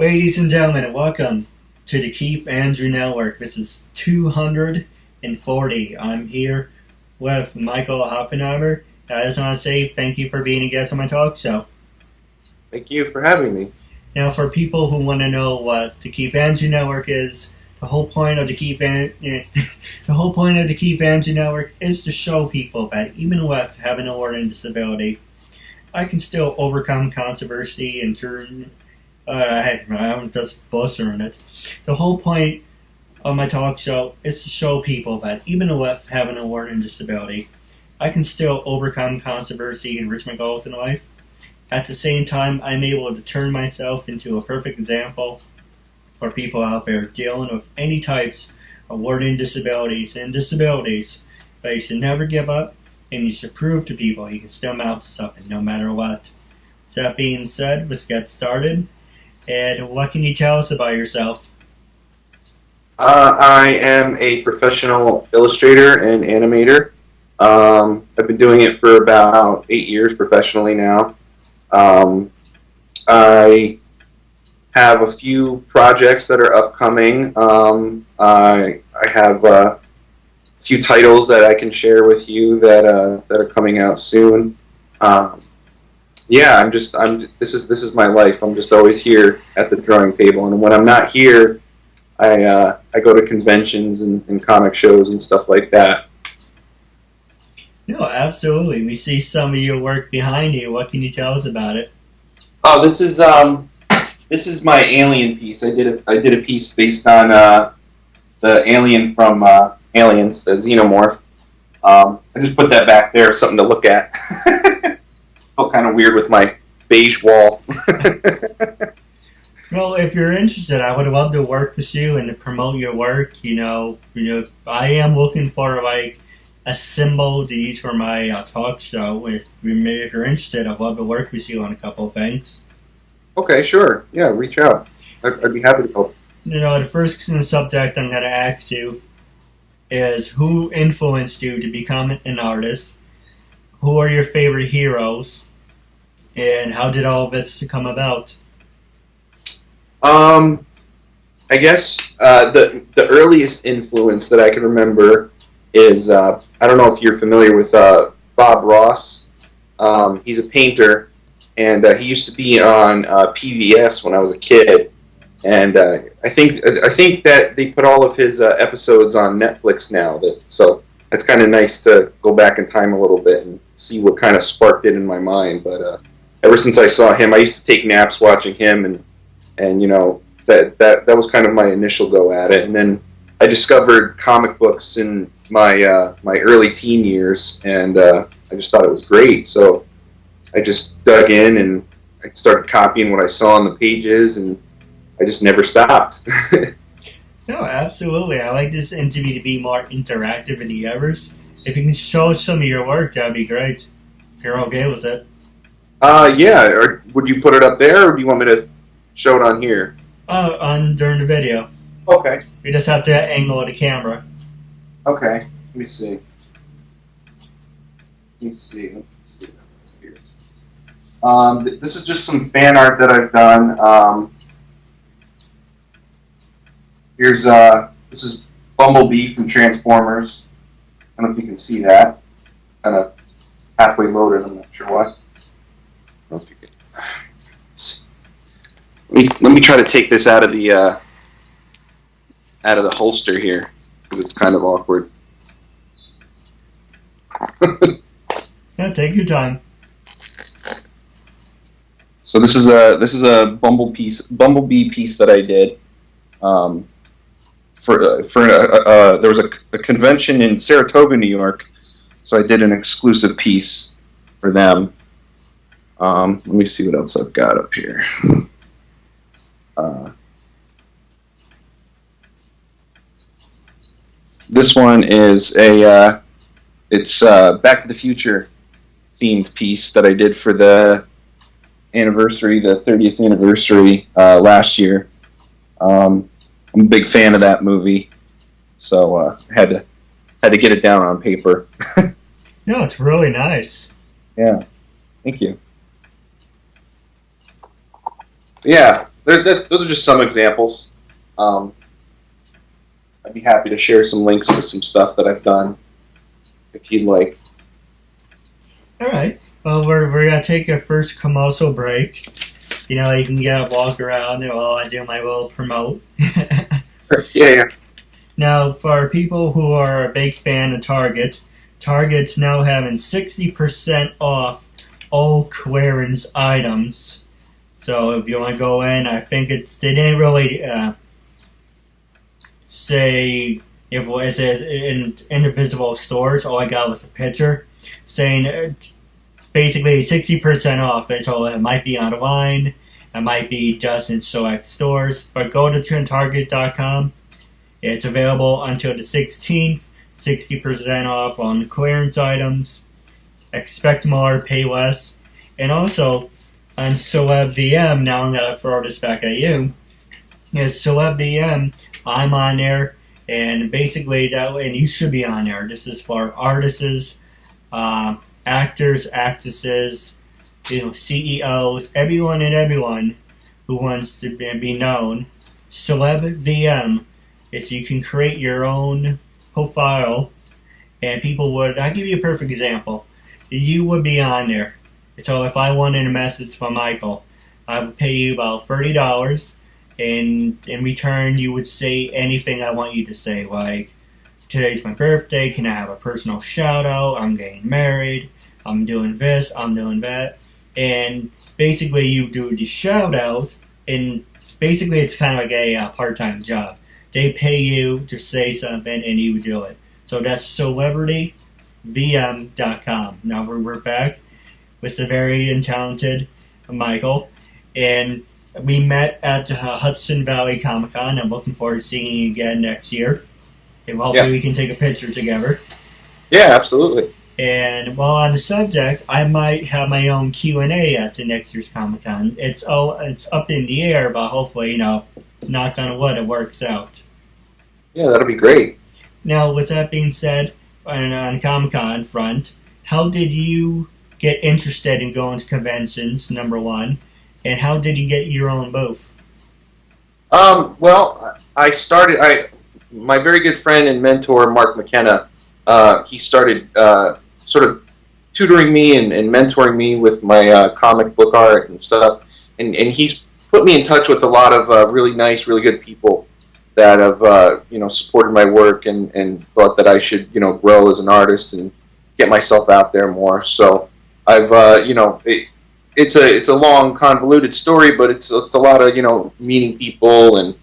Ladies and gentlemen, welcome to the Keith Andrew Network. This is 240. I'm here with Michael Oppenheimer. I just want to say thank you for being a guest on my talk show. Thank you for having me. Now, for people who want to know what the Keith Andrew Network is, the whole point of the Keith Andrew Network is to show people that even with having a learning disability, I can still overcome controversy and I'm just bustering it. The whole point of my talk show is to show people that even with having a learning disability, I can still overcome controversy and reach my goals in life. At the same time, I'm able to turn myself into a perfect example for people out there dealing with any types of learning disabilities and disabilities. But you should never give up, and you should prove to people you can still mount to something no matter what. So that being said, let's get started. And what can you tell us about yourself? I am a professional illustrator and animator. I've been doing it for about 8 years professionally now. I have a few projects that are upcoming. I have a few titles that I can share with you that are coming out soon. Yeah, this is my life. I'm just always here at the drawing table, and when I'm not here, I go to conventions and comic shows and stuff like that. No, absolutely. We see some of your work behind you. What can you tell us about it? Oh, this is my alien piece. I did a piece based on the alien from Aliens, the xenomorph. I just put that back there, something to look at. Felt kind of weird with my beige wall. Well, if you're interested, I would love to work with you and to promote your work. I am looking for like a symbol to use for my talk show. If you're interested, I'd love to work with you on a couple of things. Okay, sure. Yeah, reach out. I'd be happy to help. The first subject I'm going to ask you is who influenced you to become an artist? Who are your favorite heroes? And how did all of this come about? I guess the earliest influence that I can remember is I don't know if you're familiar with Bob Ross. He's a painter, and he used to be on PBS when I was a kid. And I think that they put all of his episodes on Netflix now. So it's kind of nice to go back in time a little bit and see what kind of sparked it in my mind. But ever since I saw him, I used to take naps watching him, and that was kind of my initial go at it. And then I discovered comic books in my early teen years, and I just thought it was great. So I just dug in and I started copying what I saw on the pages, and I just never stopped. No, absolutely. I like this interview to be more interactive in the others. If you can show us some of your work, that'd be great. If you're okay with it. Yeah. Or would you put it up there, or do you want me to show it on here? During the video. Okay. We just have to angle the camera. Okay. Let me see. Let's see. Here. This is just some fan art that I've done. This is Bumblebee from Transformers. I don't know if you can see that. Kind of halfway loaded. I'm not sure why. I don't know if you can. Let me try to take this out of the holster here, because it's kind of awkward. Yeah, take your time. So this is a Bumblebee piece that I did. There was a convention in Saratoga, New York, so I did an exclusive piece for them. Let me see what else I've got up here. This one is it's Back to the Future themed piece that I did for the anniversary, the 30th anniversary last year. I'm a big fan of that movie, so had to get it down on paper. No, it's really nice. Yeah, thank you. Yeah, those are just some examples. I'd be happy to share some links to some stuff that I've done if you'd like. All right. Well, we're gonna take a first commercial break. You know, you can get a walk around while I do my little promote. Yeah. Now, for people who are a big fan of Target, Target's now having 60% off all clearance items. So if you want to go in, I think they didn't really say if it was in individual stores. All I got was a picture saying basically 60% off. So it might be online, it might be just in select stores, but go to Target.com. It's available until the 16th, 60% off on clearance items. Expect more, pay less. And also, on Celeb VM, now I'm going to throw this back at you, is Celeb VM, I'm on there, and basically, and you should be on there. This is for artists, actors, actresses, CEOs, everyone who wants to be known. Celeb VM is you can create your own profile, and people would. I'll give you a perfect example. You would be on there. So if I wanted a message from Michael, I would pay you about $30, and in return, you would say anything I want you to say, like, today's my birthday, can I have a personal shout out, I'm getting married, I'm doing this, I'm doing that, and basically you do the shout out, and basically it's kind of like a part-time job. They pay you to say something, and you do it. So that's CelebrityVM.com. Now we're back with the very talented Michael, and we met at Hudson Valley Comic Con. I'm looking forward to seeing you again next year, and hopefully we can take a picture together. Yeah, absolutely. And while on the subject, I might have my own Q&A at the next year's Comic Con. It's up in the air, but hopefully, knock on wood, it works out. Yeah, that'll be great. Now, with that being said, on the Comic Con front, how did you get interested in going to conventions, number one, and how did you get your own booth? Well, my very good friend and mentor, Mark McKenna, he started sort of tutoring me and mentoring me with my comic book art and stuff, and he's put me in touch with a lot of really nice, really good people that have supported my work and thought that I should grow as an artist and get myself out there more. So I've it's a long, convoluted story, but it's a lot of meeting people and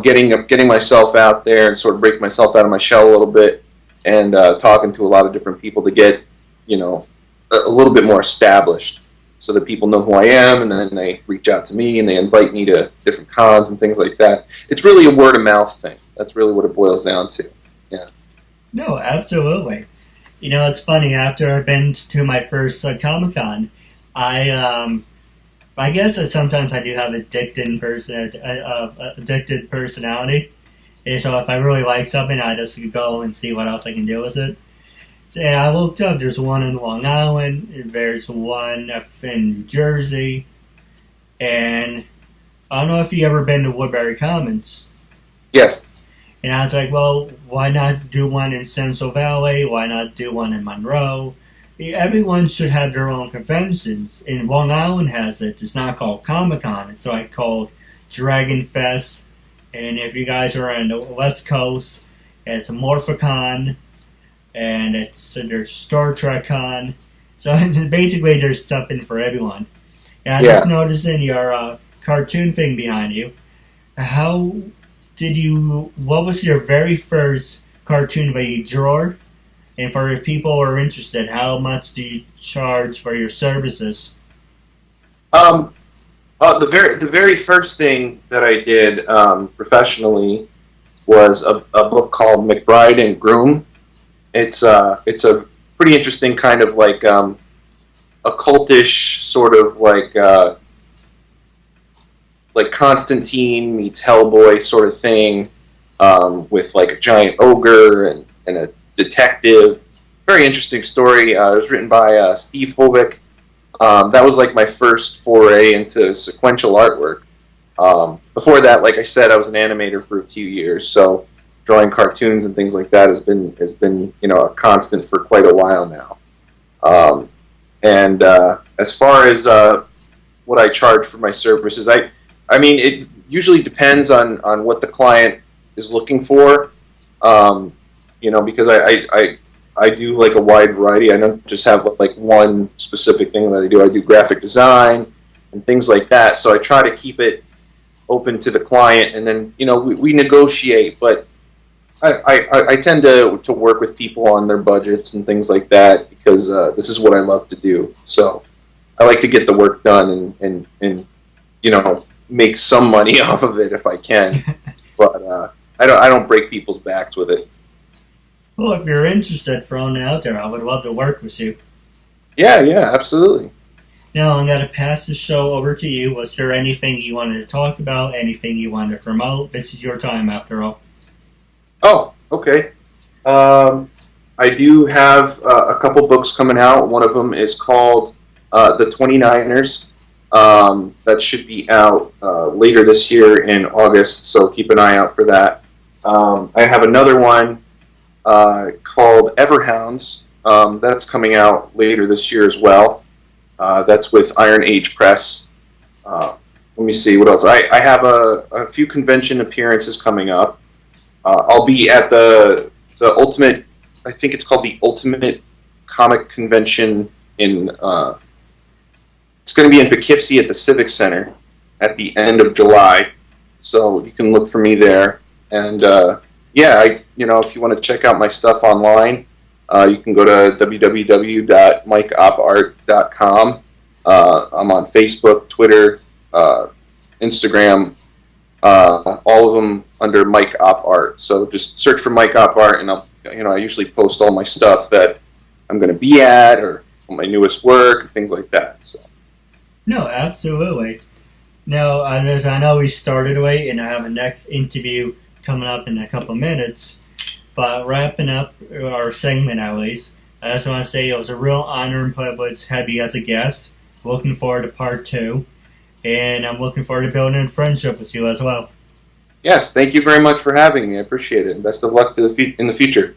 getting myself out there and sort of breaking myself out of my shell a little bit and talking to a lot of different people to get a little bit more established, so that people know who I am, and then they reach out to me and they invite me to different cons and things like that. It's really a word of mouth thing. That's really what it boils down to. Yeah. No, absolutely. It's funny. After I've been to my first Comic Con, I guess that sometimes I do have addicted personality. And so if I really like something, I just go and see what else I can do with it. So, yeah, I looked up. There's one in Long Island. There's one in New Jersey. And I don't know if you've ever been to Woodbury Commons. Yes. And I was like, well, why not do one in Central Valley? Why not do one in Monroe? Everyone should have their own conventions. And Long Island has it. It's not called Comic-Con. It's like called Dragon Fest. And if you guys are on the West Coast, it's Morphicon. And there's Star Trek Con. So basically there's something for everyone. And I just noticed in your cartoon thing behind you, what was your very first cartoon that you drew? And for if people are interested, how much do you charge for your services? The very first thing that I did professionally was a book called McBride and Groom. It's a pretty interesting kind of like occultish sort of like Constantine meets Hellboy sort of thing, with like a giant ogre and a detective. Very interesting story. It was written by Steve Hovick. That was like my first foray into sequential artwork. Before that, like I said, I was an animator for a few years, so drawing cartoons and things like that has been a constant for quite a while now. And as far as what I charge for my services, I mean, it usually depends on what the client is looking for. Because I do like a wide variety. I don't just have like one specific thing that I do. I do graphic design and things like that. So I try to keep it open to the client, and then we negotiate. But I tend to work with people on their budgets and things like that because this is what I love to do. So I like to get the work done and make some money off of it if I can. But I don't break people's backs with it. Well, if you're interested, throwing it out there, I would love to work with you. Yeah, absolutely. Now I'm going to pass the show over to you. Was there anything you wanted to talk about? Anything you wanted to promote? This is your time, after all. Oh, okay. I do have a couple books coming out. One of them is called The 29ers. That should be out later this year in August, so keep an eye out for that. I have another one called Everhounds. That's coming out later this year as well. That's with Iron Age Press. Let me see, what else? I have a few convention appearances coming up. I'll be at the Ultimate, I think it's called the Ultimate Comic Convention in... it's going to be in Poughkeepsie at the Civic Center at the end of July, so you can look for me there. And if you want to check out my stuff online, you can go to www.mikeopart.com. I'm on Facebook, Twitter, Instagram, all of them under Mike Op Art. So just search for Mike Op Art, and I usually post all my stuff that I'm going to be at or my newest work, things like that. So. No, absolutely. Now, as I know we started away, and I have a next interview coming up in a couple minutes, but wrapping up our segment at least, I just want to say it was a real honor and privilege to have you as a guest. Looking forward to part 2, and I'm looking forward to building a friendship with you as well. Yes, thank you very much for having me. I appreciate it, and best of luck in the future.